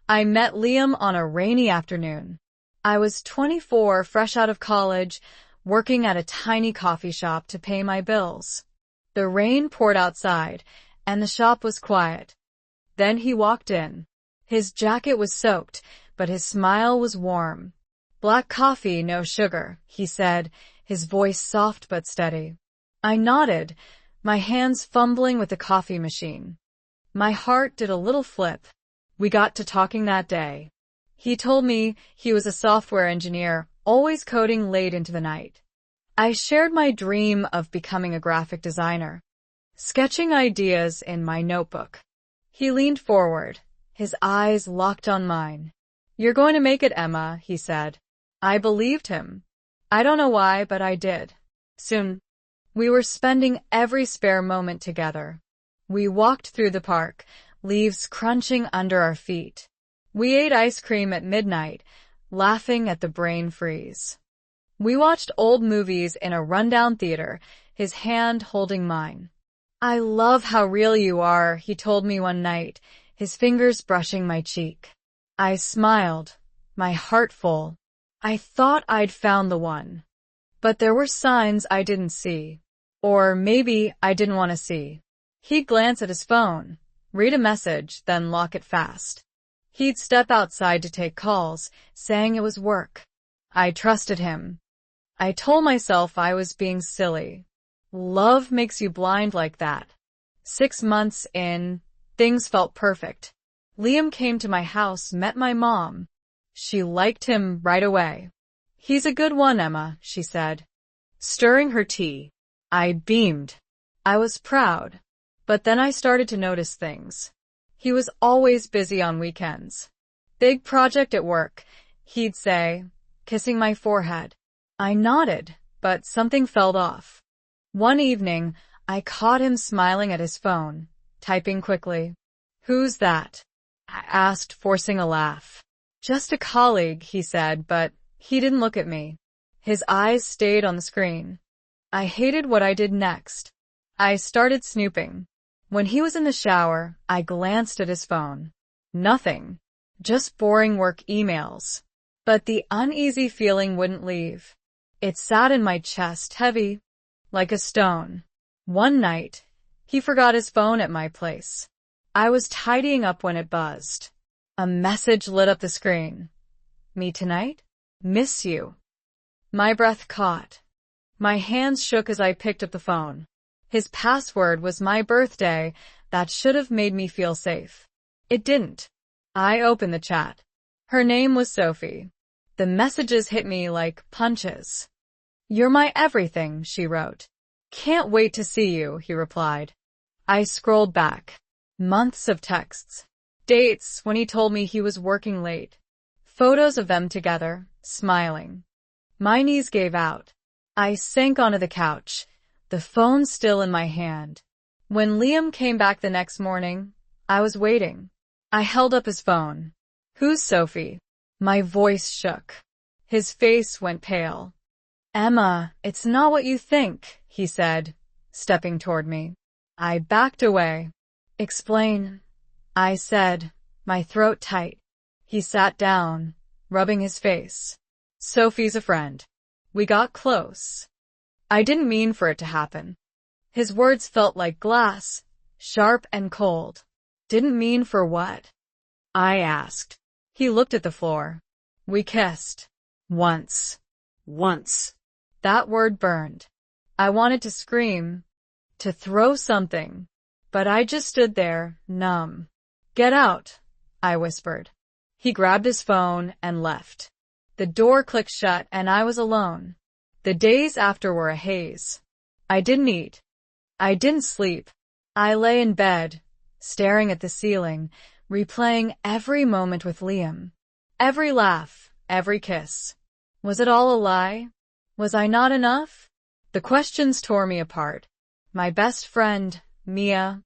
I met Liam on a rainy afternoon. I was 24, fresh out of college, working at a tiny coffee shop to pay my bills. The rain poured outside, and the shop was quiet. Then he walked in. His jacket was soaked, but his smile was warm. "Black coffee, no sugar," he said, his voice soft but steady. I nodded, my hands fumbling with the coffee machine. My heart did a little flip. We got to talking that day. He told me he was a software engineer, always coding late into the night. I shared my dream of becoming a graphic designer, sketching ideas in my notebook. He leaned forward, his eyes locked on mine. "You're going to make it, Emma," he said. I believed him. I don't know why, but I did. Soon, we were spending every spare moment together. We walked through the park, leaves crunching under our feet. We ate ice cream at midnight, laughing at the brain freeze. We watched old movies in a rundown theater, his hand holding mine. "I love how real you are," he told me one night, his fingers brushing my cheek. I smiled, my heart full. I thought I'd found the one. But there were signs I didn't see. Or maybe I didn't want to see. He'd glance at his phone, read a message, then lock it fast. He'd step outside to take calls, saying it was work. I trusted him. I told myself I was being silly. Love makes you blind like that. 6 months in, things felt perfect. Liam came to my house, met my mom. She liked him right away. "He's a good one, Emma," she said, stirring her tea. I beamed. I was proud. But then I started to notice things. He was always busy on weekends. "Big project at work," he'd say, kissing my forehead. I nodded, but something felt off. One evening, I caught him smiling at his phone, typing quickly. "Who's that?" I asked, forcing a laugh. "Just a colleague," he said, but he didn't look at me. His eyes stayed on the screen. I hated what I did next. I started snooping. When he was in the shower, I glanced at his phone. Nothing. Just boring work emails. But the uneasy feeling wouldn't leave. It sat in my chest, heavy, like a stone. One night, he forgot his phone at my place. I was tidying up when it buzzed. A message lit up the screen. "Me tonight? Miss you." My breath caught. My hands shook as I picked up the phone. His password was my birthday. That should have made me feel safe. It didn't. I opened the chat. Her name was Sophie. The messages hit me like punches. "You're my everything," she wrote. "Can't wait to see you," he replied. I scrolled back. Months of texts. Dates when he told me he was working late. Photos of them together, smiling. My knees gave out. I sank onto the couch, the phone still in my hand. When Liam came back the next morning, I was waiting. I held up his phone. "Who's Sophie?" My voice shook. His face went pale. "Emma, it's not what you think," he said, stepping toward me. I backed away. "Explain," I said, my throat tight. He sat down, rubbing his face. "Sophie's a friend. We got close. I didn't mean for it to happen." His words felt like glass, sharp and cold. "Didn't mean for what?" I asked. He looked at the floor. "We kissed. Once." Once. That word burned. I wanted to scream, to throw something, but I just stood there, numb. "Get out," I whispered. He grabbed his phone and left. The door clicked shut and I was alone. The days after were a haze. I didn't eat. I didn't sleep. I lay in bed, staring at the ceiling, replaying every moment with Liam. Every laugh, every kiss. Was it all a lie? Was I not enough? The questions tore me apart. My best friend, Mia,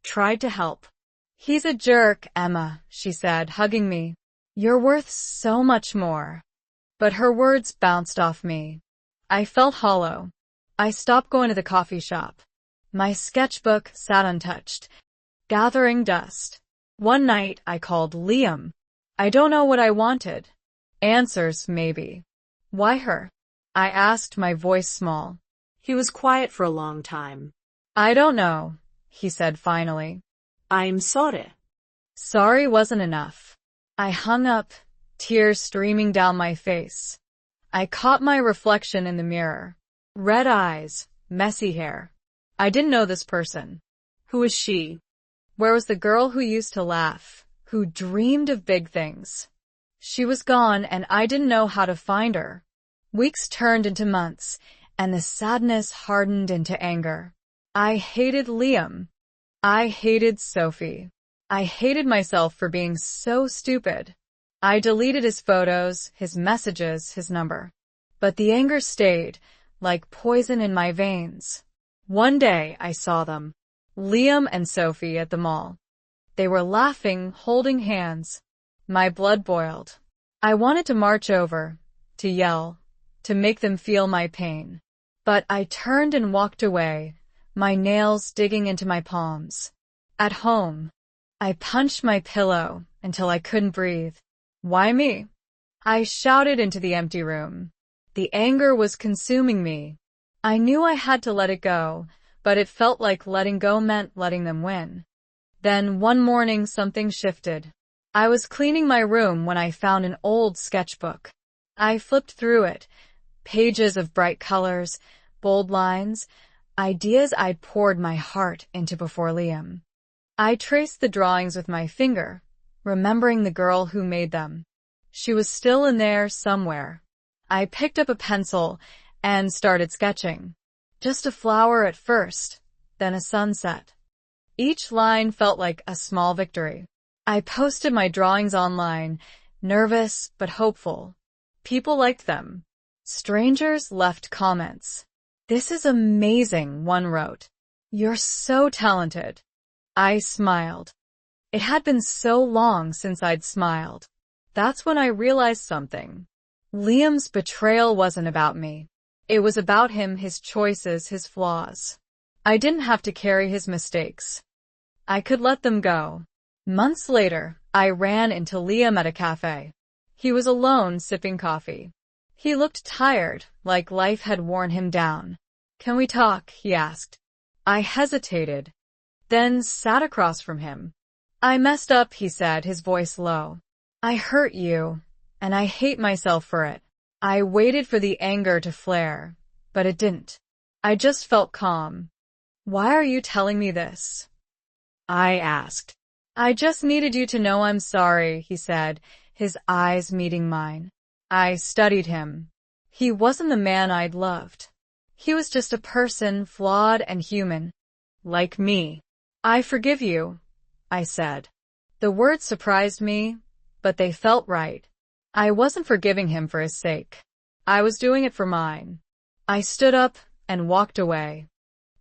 tried to help. "He's a jerk, Emma," she said, hugging me. "You're worth so much more." But her words bounced off me. I felt hollow. I stopped going to the coffee shop. My sketchbook sat untouched, gathering dust. One night, I called Liam. I don't know what I wanted. Answers, maybe. Why her? I asked, my voice small. He was quiet for a long time. I don't know, he said finally. I'm sorry. Sorry wasn't enough. I hung up, tears streaming down my face. I caught my reflection in the mirror. Red eyes, messy hair. I didn't know this person. Who is she? Where was the girl who used to laugh, who dreamed of big things? She was gone, and I didn't know how to find her. Weeks turned into months, and the sadness hardened into anger. I hated Liam. I hated Sophie. I hated myself for being so stupid. I deleted his photos, his messages, his number. But the anger stayed, like poison in my veins. One day I saw them. Liam and Sophie at the mall. They were laughing, holding hands. My blood boiled. I wanted to march over, to yell, to make them feel my pain. But I turned and walked away, my nails digging into my palms. At home, I punched my pillow until I couldn't breathe. Why me? I shouted into the empty room. The anger was consuming me. I knew I had to let it go, but it felt like letting go meant letting them win. Then one morning something shifted. I was cleaning my room when I found an old sketchbook. I flipped through it. Pages of bright colors, bold lines, ideas I'd poured my heart into before Liam. I traced the drawings with my finger, remembering the girl who made them. She was still in there somewhere. I picked up a pencil and started sketching. Just a flower at first, then a sunset. Each line felt like a small victory. I posted my drawings online, nervous but hopeful. People liked them. Strangers left comments. "This is amazing," one wrote. "You're so talented." I smiled. It had been so long since I'd smiled. That's when I realized something. Liam's betrayal wasn't about me. It was about him, his choices, his flaws. I didn't have to carry his mistakes. I could let them go. Months later, I ran into Liam at a cafe. He was alone, sipping coffee. He looked tired, like life had worn him down. "Can we talk?" he asked. I hesitated, then sat across from him. "I messed up," he said, his voice low. "I hurt you, and I hate myself for it." I waited for the anger to flare, but it didn't. I just felt calm. "Why are you telling me this?" I asked. "I just needed you to know I'm sorry," he said, his eyes meeting mine. I studied him. He wasn't the man I'd loved. He was just a person, flawed and human, like me. "I forgive you," I said. The words surprised me, but they felt right. I wasn't forgiving him for his sake. I was doing it for mine. I stood up and walked away.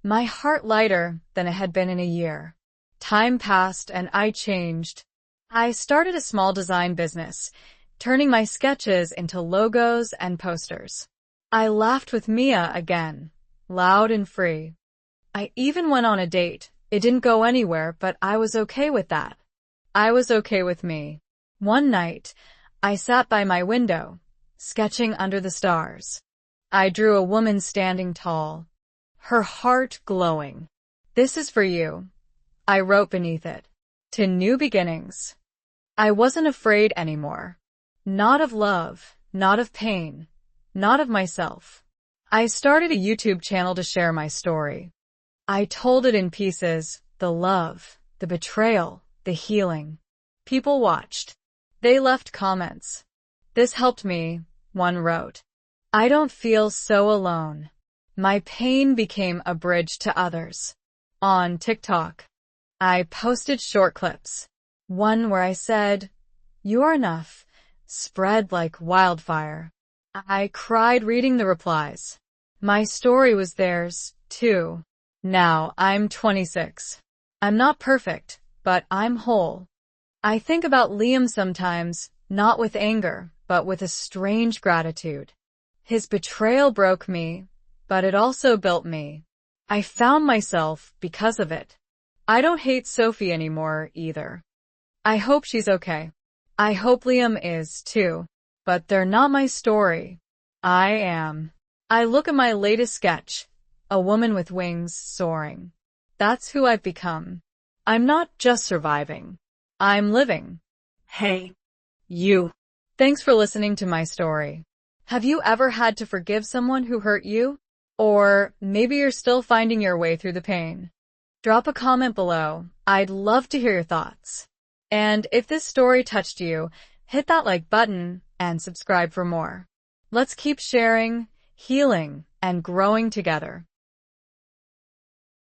My heart lighter than it had been in a year. Time passed and I changed. I started a small design business, turning my sketches into logos and posters. I laughed with Mia again, loud and free. I even went on a date. It didn't go anywhere, but I was okay with that. I was okay with me. One night, I sat by my window, sketching under the stars. I drew a woman standing tall, her heart glowing. "This is for you," I wrote beneath it. "To new beginnings." I wasn't afraid anymore. Not of love, not of pain, not of myself. I started a YouTube channel to share my story. I told it in pieces, the love, the betrayal, the healing. People watched. They left comments. "This helped me," one wrote. "I don't feel so alone." My pain became a bridge to others. On TikTok, I posted short clips. One where I said, "You're enough," spread like wildfire. I cried reading the replies. My story was theirs, too. Now I'm 26. I'm not perfect, but I'm whole. I think about Liam sometimes, not with anger, but with a strange gratitude. His betrayal broke me, but it also built me. I found myself because of it. I don't hate Sophie anymore, either. I hope she's okay. I hope Liam is too. But they're not my story. I am. I look at my latest sketch, a woman with wings soaring. That's who I've become. I'm not just surviving. I'm living. Hey, you. Thanks for listening to my story. Have you ever had to forgive someone who hurt you? Or maybe you're still finding your way through the pain. Drop a comment below. I'd love to hear your thoughts. And if this story touched you, hit that like button and subscribe for more. Let's keep sharing, healing, and growing together.